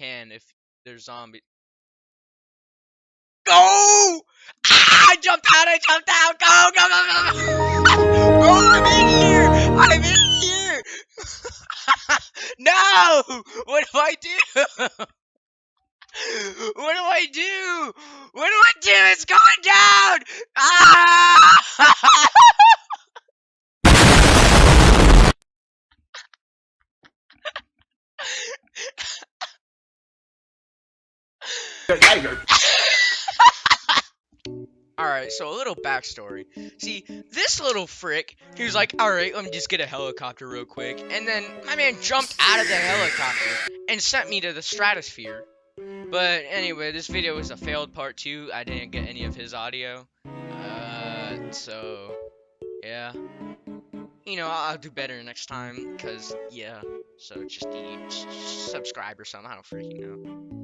can if there's zombies. Go! Ah, I jumped out! I jumped out! Go! Go! Go! Go! Go! Bro, I'm in here! I'm in here! No! What do I do? What do I do? What do I do? It's going down! Ah! Alright, so a little backstory. See, this little frick, he was like, alright, let me just get a helicopter real quick. And then my man jumped out of the helicopter and sent me to the stratosphere. But anyway, this video was a failed part 2. I didn't get any of his audio. So, yeah. You know, I'll do better next time, because, yeah. So just subscribe or something, I don't freaking know.